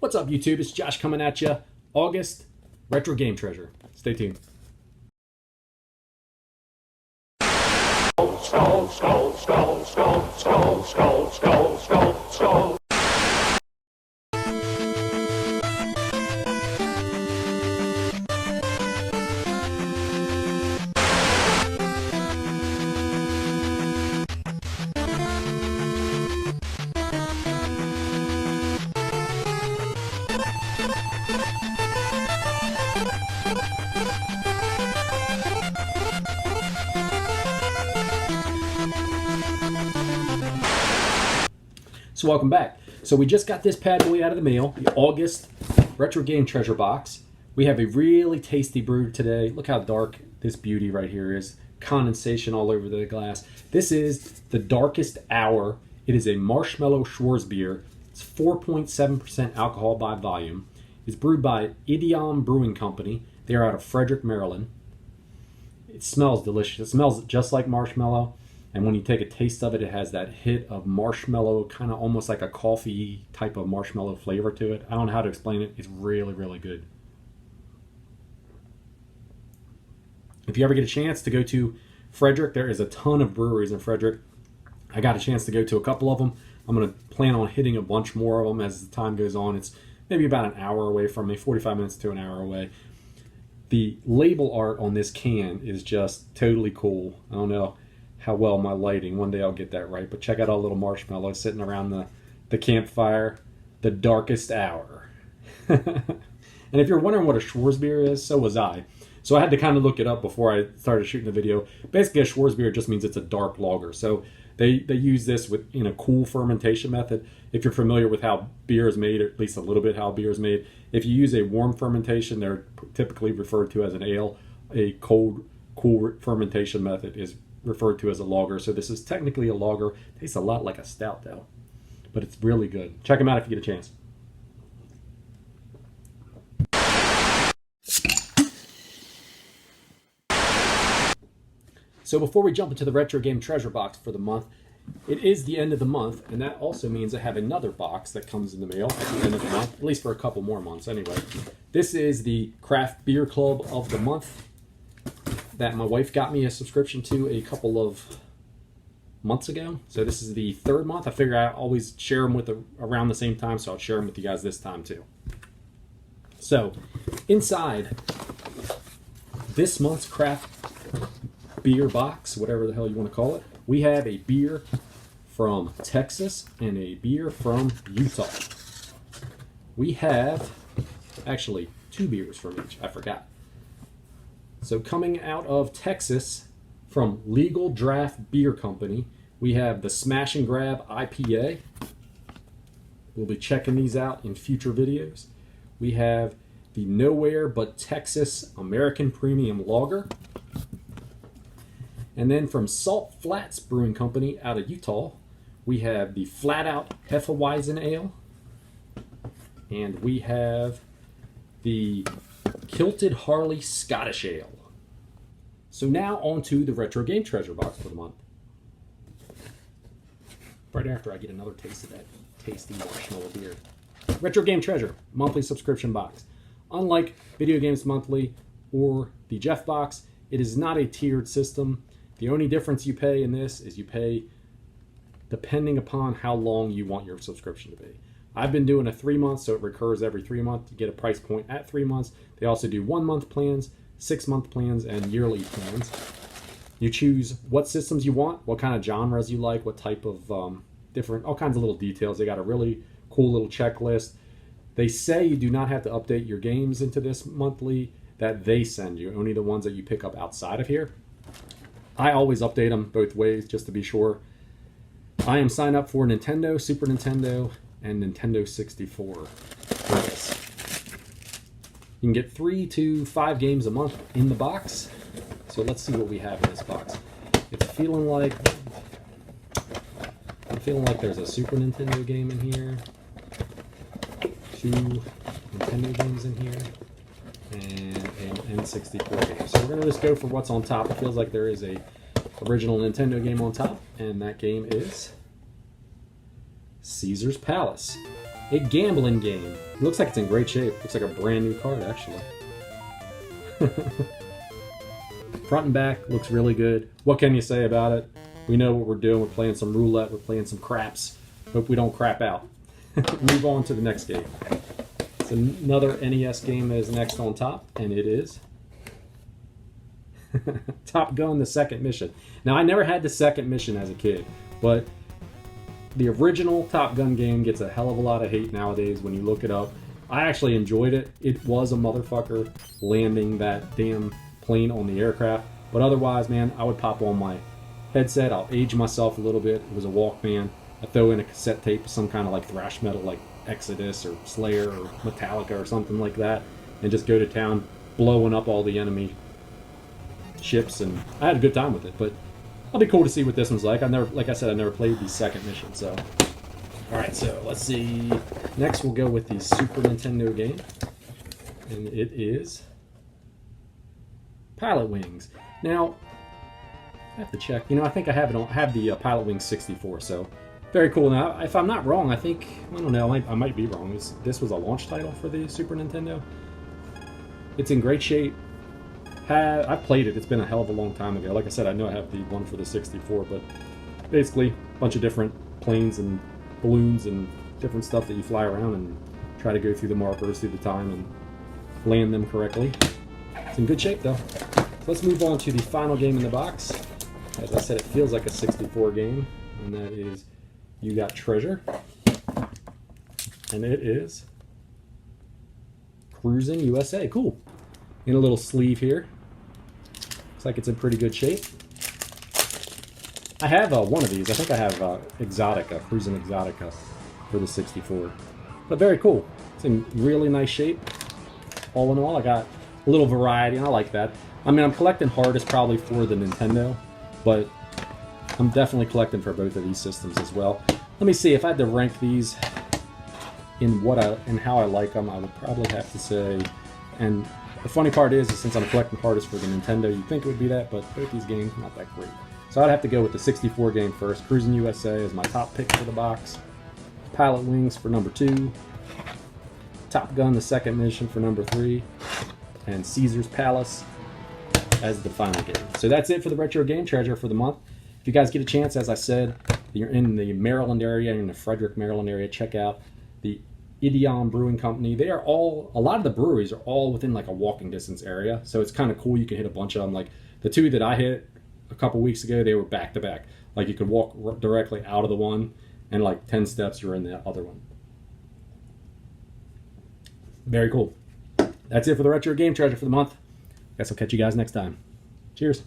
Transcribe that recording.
What's up, YouTube? It's Josh coming at you. August Retro Game Treasure. Stay tuned. Skull, skull, skull, skull, skull, skull, skull, skull, skull. So welcome back. So we just got this bad boy out of the mail, the August Retro Game Treasure box. We have a really tasty brew today. Look how dark this beauty right here is. Condensation all over the glass. This is the Darkest Hour. It is a Marshmallow Schwarzbier. It's 4.7% alcohol by volume. It's brewed by Idiom Brewing Company. They are out of Frederick, Maryland. It smells delicious. It smells just like marshmallow. And when you take a taste of it, it has that hit of marshmallow, kind of almost like a coffee type of marshmallow flavor to it. I don't know how to explain it. It's really, really good. If you ever get a chance to go to Frederick, there is a ton of breweries in Frederick. I got a chance to go to a couple of them. I'm going to plan on hitting a bunch more of them as the time goes on. It's maybe about an hour away from me, 45 minutes to an hour away. The label art on this can is just totally cool. I don't know how well my lighting, one day I'll get that right, but check out all little marshmallows sitting around the campfire. The Darkest Hour. And if you're wondering what a Schwarzbier is, so was I. So I had to kind of look it up before I started shooting the video. Basically, a Schwarzbier just means it's a dark lager. So they use this in a cool fermentation method. If you're familiar with how beer is made, or at least a little bit how beer is made, if you use a warm fermentation, they're typically referred to as an ale. A cool fermentation method is referred to as a lager. So this is technically a lager. Tastes a lot like a stout though, but it's really good. Check them out if you get a chance. So before we jump into the Retro Game Treasure box for the month, it is the end of the month, and that also means I have another box that comes in the mail at the end of the month, at least for a couple more months anyway. This is the Craft Beer Club of the month that my wife got me a subscription to a couple of months ago. So this is the third month. I figure I always share them with around the same time, so I'll share them with you guys this time too. So inside this month's Craft Beer box, whatever the hell you want to call it, we have a beer from Texas and a beer from Utah. We have actually two beers from each. I forgot. So coming out of Texas from Legal Draft Beer Company, we have the Smash and Grab IPA. We'll be checking these out in future videos. We have the Nowhere But Texas American Premium Lager. And then from Salt Flats Brewing Company out of Utah, we have the Flat Out Hefeweizen Ale. And we have the Kilted Harley Scottish Ale. So now on to the Retro Game Treasure box for the month. Right after I get another taste of that tasty marshmallow beer. Retro Game Treasure monthly subscription box. Unlike Video Games Monthly or the Jeff box, it is not a tiered system. The only difference you pay in this is you pay depending upon how long you want your subscription to be. I've been doing a 3 month, so it recurs every 3 months. You get a price point at 3 months. They also do 1 month plans, 6 month plans, and yearly plans. You choose what systems you want, what kind of genres you like, what type of different, all kinds of little details. They got a really cool little checklist. They say you do not have to update your games into this monthly that they send you, only the ones that you pick up outside of here. I always update them both ways just to be sure. I am signed up for Nintendo, Super Nintendo, and Nintendo 64 for this. You can get 3 to 5 games a month in the box. So let's see what we have in this box. I'm feeling like there's a Super Nintendo game in here, 2 Nintendo games in here, and an N64 game. So we're going to just go for what's on top. It feels like there is a original Nintendo game on top, and that game is Caesar's Palace. a gambling game. It looks like it's in great shape. Looks like a brand new card, actually. Front and back looks really good. What can you say about it? We know what we're doing. We're playing some roulette. We're playing some craps. Hope we don't crap out. Move on to the next game. It's another NES game that is next on top, and it is Top Gun: The Second Mission. Now, I never had the second mission as a kid, but the original Top Gun game gets a hell of a lot of hate nowadays when you look it up. I actually enjoyed it. It was a motherfucker landing that damn plane on the aircraft, but otherwise, man, I would pop on my headset. I'll age myself a little bit. It was a Walkman. I throw in a cassette tape, some kind of like thrash metal, like Exodus or Slayer or Metallica or something like that, and just go to town blowing up all the enemy ships, and I had a good time with it. But it'll be cool to see what this one's like. Like I said, I never played the second mission. So, all right, so let's see. Next, we'll go with the Super Nintendo game, and it is Pilot Wings. Now, I have to check. You know, I think I have the Pilot Wings 64. So. Very cool. Now, if I'm not wrong, I don't know, I might be wrong. This was a launch title for the Super Nintendo. It's in great shape. I've played it. It's been a hell of a long time ago. Like I said, I know I have the one for the 64, but basically a bunch of different planes and balloons and different stuff that you fly around and try to go through the markers through the time and land them correctly. It's in good shape, though. So let's move on to the final game in the box. As I said, it feels like a 64 game, and that is You Got Treasure, and it is Cruising USA. Cool. In a little sleeve here. Looks like it's in pretty good shape. I have one of these. I think I have Exotica, Cruising Exotica for the 64. But very cool. It's in really nice shape. All in all, I got a little variety, and I like that. I mean, I'm collecting hardest probably for the Nintendo, but I'm definitely collecting for both of these systems as well. Let me see, if I had to rank these in how I like them, I would probably have to say, and the funny part is since I'm collecting hardest for the Nintendo, you'd think it would be that, but both these games are not that great. So I'd have to go with the 64 game first. Cruising USA is my top pick for the box. Pilot Wings for number 2. Top Gun: The Second Mission for number 3. And Caesar's Palace as the final game. So that's it for the Retro Game Treasure for the month. If you guys get a chance, as I said, you're in the Maryland area, in the Frederick, Maryland area, check out the Idiom Brewing Company. They are all, a lot of the breweries are all within like a walking distance area. So it's kind of cool. You can hit a bunch of them. Like the two that I hit a couple weeks ago, they were back to back. Like you could walk directly out of the one, and like 10 steps you're in the other one. Very cool. That's it for the Retro Game Treasure for the month. Guess I'll catch you guys next time. Cheers.